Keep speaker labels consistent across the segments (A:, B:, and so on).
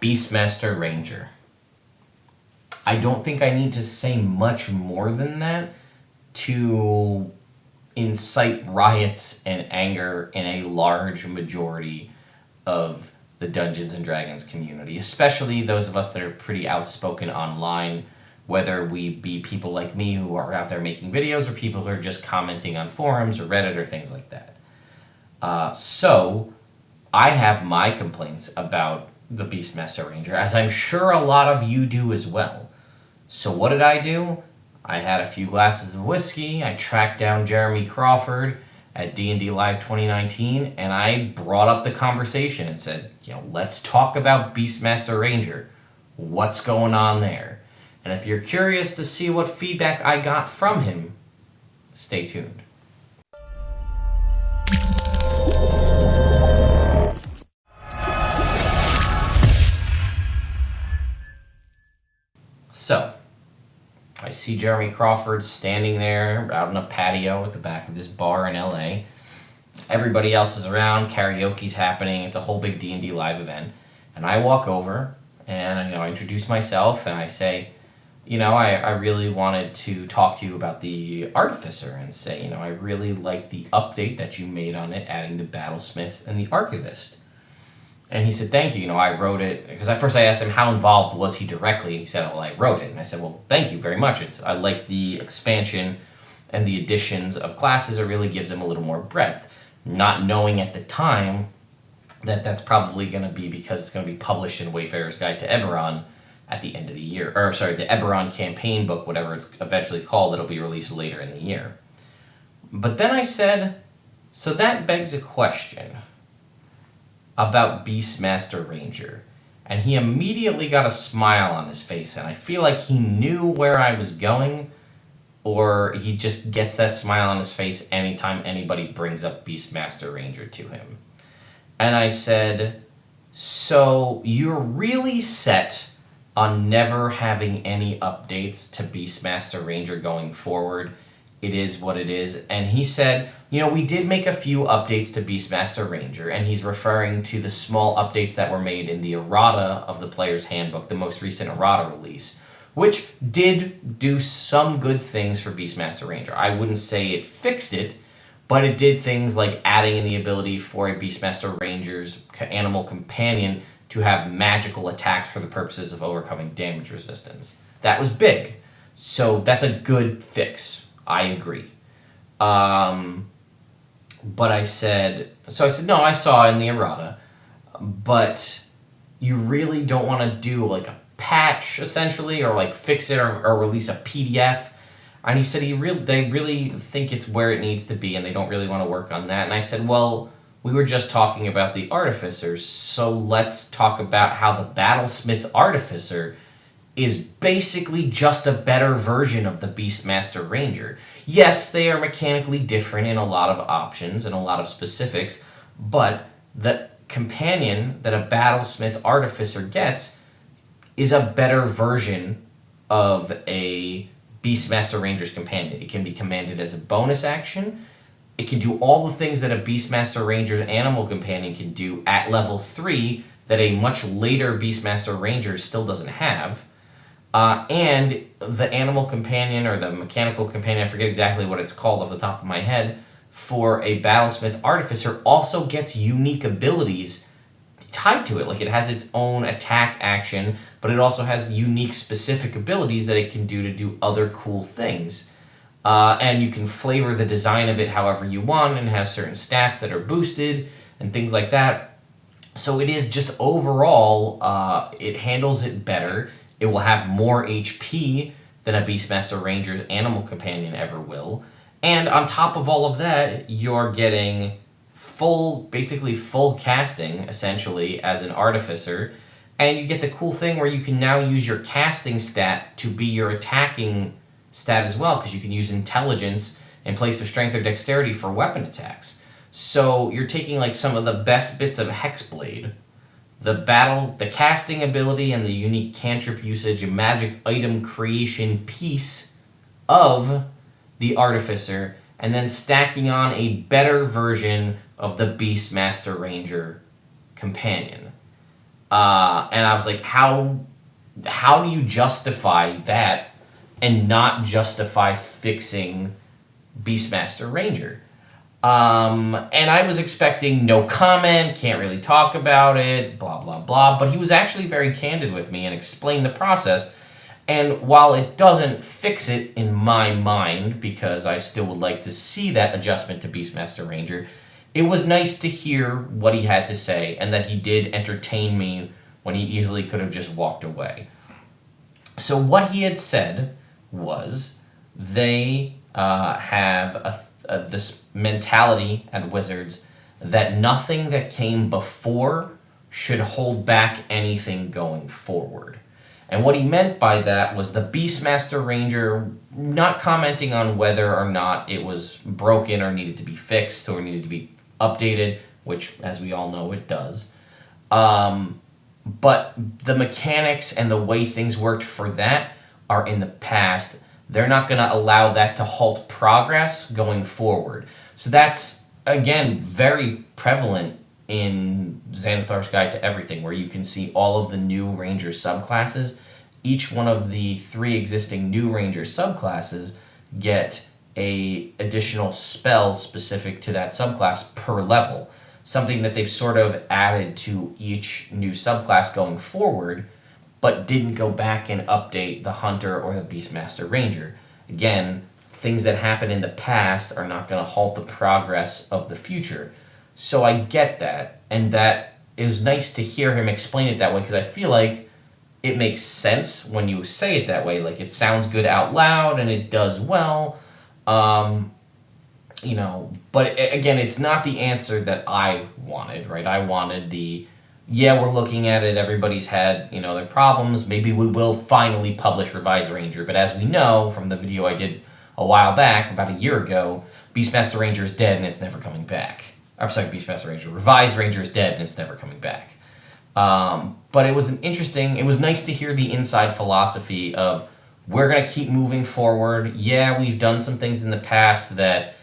A: Beastmaster Ranger. I don't think I need to say much more than that to incite riots and anger in a large majority of the Dungeons and Dragons community, especially those of us that are pretty outspoken online, whether we be people like me who are out there making videos or people who are just commenting on forums or Reddit or things like that. So I have my complaints about the Beastmaster Ranger, as I'm sure a lot of you do as well. So what did I do? I had a few glasses of whiskey, I tracked down Jeremy Crawford at D&D Live 2019, and I brought up the conversation and said, let's talk about Beastmaster Ranger. What's going on there? And if you're curious to see what feedback I got from him, stay tuned. So, I see Jeremy Crawford standing there out on a patio at the back of this bar in LA. Everybody else is around, karaoke's happening, it's a whole big D&D live event. And I walk over and I introduce myself and I say, I really wanted to talk to you about the Artificer and say, I really like the update that you made on it, adding the Battlesmith and the Archivist. And he said, thank you, I wrote it, because at first I asked him how involved was he directly. He said, well, I wrote it. And I said, well, thank you very much. I like the expansion and the additions of classes. It really gives them a little more breadth. Not knowing at the time that that's probably going to be because it's going to be published in Wayfarer's Guide to Eberron at the end of the year. The Eberron campaign book, whatever it's eventually called, it'll be released later in the year. But then I said, so that begs a question about Beastmaster Ranger. And he immediately got a smile on his face, and I feel like he knew where I was going, or he just gets that smile on his face anytime anybody brings up Beastmaster Ranger to him. And I said, so you're really set on never having any updates to Beastmaster Ranger going forward? It is what it is. And he said, we did make a few updates to Beastmaster Ranger, and he's referring to the small updates that were made in the errata of the Player's Handbook, the most recent errata release, which did do some good things for Beastmaster Ranger. I wouldn't say it fixed it, but it did things like adding in the ability for a Beastmaster Ranger's animal companion to have magical attacks for the purposes of overcoming damage resistance. That was big. So that's a good fix. I agree. But I said, no, I saw in the errata, but you really don't want to do like a patch, essentially, or like fix it or release a PDF. And he said they really think it's where it needs to be, and they don't really want to work on that. And I said, well, we were just talking about the Artificers, so let's talk about how the Battlesmith Artificer is basically just a better version of the Beastmaster Ranger. Yes, they are mechanically different in a lot of options and a lot of specifics, but the companion that a Battlesmith Artificer gets is a better version of a Beastmaster Ranger's companion. It can be commanded as a bonus action. It can do all the things that a Beastmaster Ranger's animal companion can do at level 3 that a much later Beastmaster Ranger still doesn't have. And the animal companion or the mechanical companion, I forget exactly what it's called off the top of my head, for a Battlesmith Artificer also gets unique abilities tied to it. Like it has its own attack action, but it also has unique specific abilities that it can do to do other cool things. And you can flavor the design of it however you want, and it has certain stats that are boosted and things like that. So it is just overall, it handles it better. It will have more HP than a Beastmaster Ranger's animal companion ever will. And on top of all of that, you're getting basically full casting, essentially, as an Artificer. And you get the cool thing where you can now use your casting stat to be your attacking stat as well, because you can use intelligence in place of strength or dexterity for weapon attacks. So you're taking like some of the best bits of Hexblade, the casting ability and the unique cantrip usage and magic item creation piece of the Artificer, and then stacking on a better version of the Beastmaster Ranger companion. And I was like, how do you justify that and not justify fixing Beastmaster Ranger? And I was expecting no comment, can't really talk about it, blah, blah, blah. But he was actually very candid with me and explained the process. And while it doesn't fix it in my mind, because I still would like to see that adjustment to Beastmaster Ranger, it was nice to hear what he had to say and that he did entertain me when he easily could have just walked away. So what he had said was they have this mentality at Wizards that nothing that came before should hold back anything going forward. And what he meant by that was the Beastmaster Ranger not commenting on whether or not it was broken or needed to be fixed or needed to be updated, which, as we all know, it does. But the mechanics and the way things worked for that are in the past. They're not going to allow that to halt progress going forward. So that's, again, very prevalent in Xanathar's Guide to Everything, where you can see all of the new Ranger subclasses. Each one of the 3 existing new Ranger subclasses get a additional spell specific to that subclass per level. Something that they've sort of added to each new subclass going forward, but didn't go back and update the Hunter or the Beastmaster Ranger. Again, things that happen in the past are not going to halt the progress of the future. So I get that, and that is nice to hear him explain it that way, because I feel like it makes sense when you say it that way. Like, it sounds good out loud, and it does well. But again, it's not the answer that I wanted, right? I wanted we're looking at it, everybody's had, their problems, maybe we will finally publish Revised Ranger, but as we know from the video I did a while back, about a year ago, Beastmaster Ranger is dead and it's never coming back. Beastmaster Ranger, Revised Ranger is dead and it's never coming back. But it was it was nice to hear the inside philosophy of, we're going to keep moving forward. Yeah, we've done some things in the past that,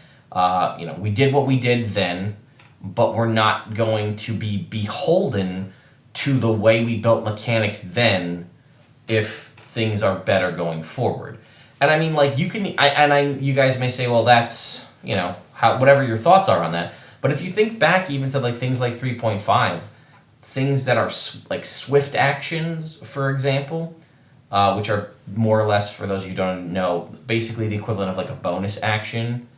A: we did what we did then, but we're not going to be beholden to the way we built mechanics then if things are better going forward. And I mean, like, you guys may say, well, that's, whatever your thoughts are on that. But if you think back even to things like 3.5, things that are like swift actions, for example, which are more or less, for those of you who don't know, basically the equivalent of like a bonus action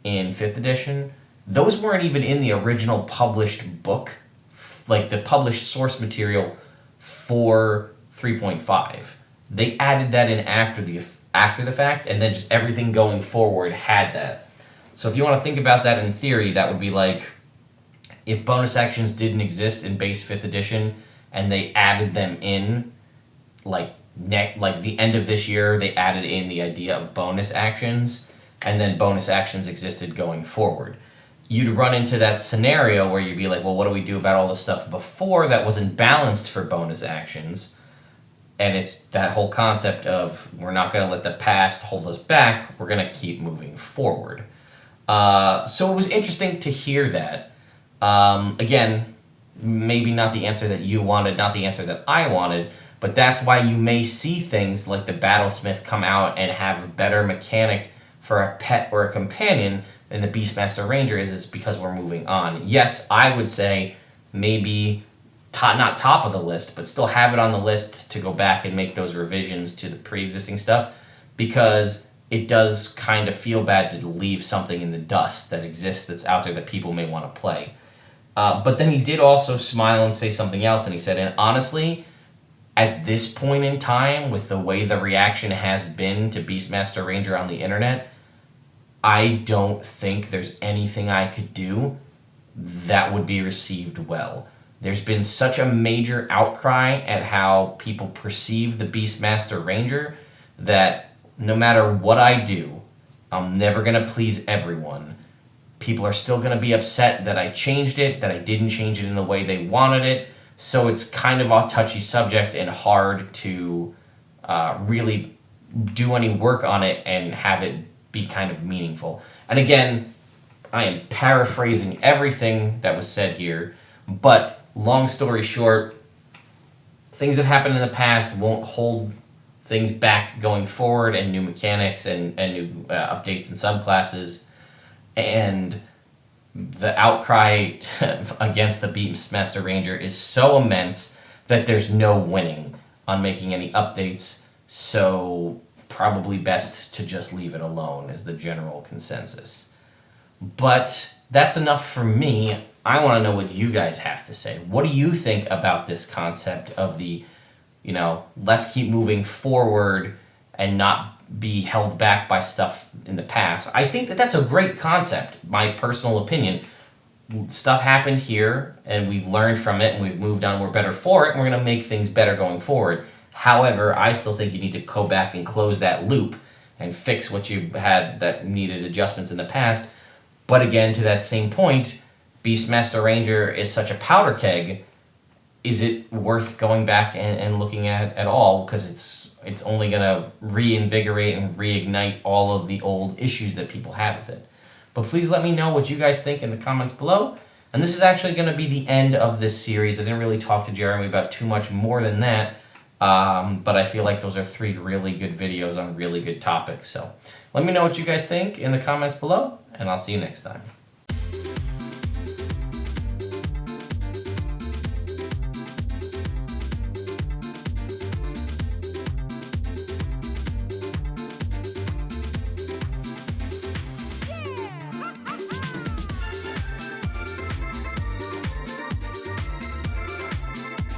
A: in 5th edition, those weren't even in the original published book, like the published source material for 3.5. They added that in after the fact, and then just everything going forward had that. So if you want to think about that in theory, that would be like if bonus actions didn't exist in base 5th edition and they added them in like the end of this year, they added in the idea of bonus actions, and then bonus actions existed going forward. You'd run into that scenario where you'd be like, well, what do we do about all the stuff before that wasn't balanced for bonus actions? And it's that whole concept of, we're not going to let the past hold us back, we're going to keep moving forward. So it was interesting to hear that. Again, maybe not the answer that you wanted, not the answer that I wanted, but that's why you may see things like the Battlesmith come out and have a better mechanic for a pet or a companion than the Beastmaster Ranger is because we're moving on. Yes, I would say maybe not top of the list, but still have it on the list to go back and make those revisions to the pre-existing stuff, because it does kind of feel bad to leave something in the dust that exists that's out there that people may want to play. But then he did also smile and say something else, and he said, and honestly, at this point in time, with the way the reaction has been to Beastmaster Ranger on the internet, I don't think there's anything I could do that would be received well. There's been such a major outcry at how people perceive the Beastmaster Ranger that no matter what I do, I'm never going to please everyone. People are still going to be upset that I changed it, that I didn't change it in the way they wanted it. So it's kind of a touchy subject and hard to really do any work on it and have it be kind of meaningful. And again, I am paraphrasing everything that was said here, but long story short, things that happened in the past won't hold things back going forward, and new mechanics and new updates and subclasses. And the outcry against the Beastmaster Ranger is so immense that there's no winning on making any updates, so probably best to just leave it alone is the general consensus. But that's enough for me. I want to know what you guys have to say. What do you think about this concept of the, let's keep moving forward and not be held back by stuff in the past? I think that that's a great concept, my personal opinion. Stuff happened here, and we've learned from it, and we've moved on, we're better for it, and we're going to make things better going forward. However, I still think you need to go back and close that loop and fix what you had that needed adjustments in the past. But again, to that same point, Beastmaster Ranger is such a powder keg. Is it worth going back and looking at all? Because it's only going to reinvigorate and reignite all of the old issues that people had with it. But please let me know what you guys think in the comments below. And this is actually going to be the end of this series. I didn't really talk to Jeremy about too much more than that. But I feel like those are 3 really good videos on really good topics. So let me know what you guys think in the comments below, and I'll see you next time.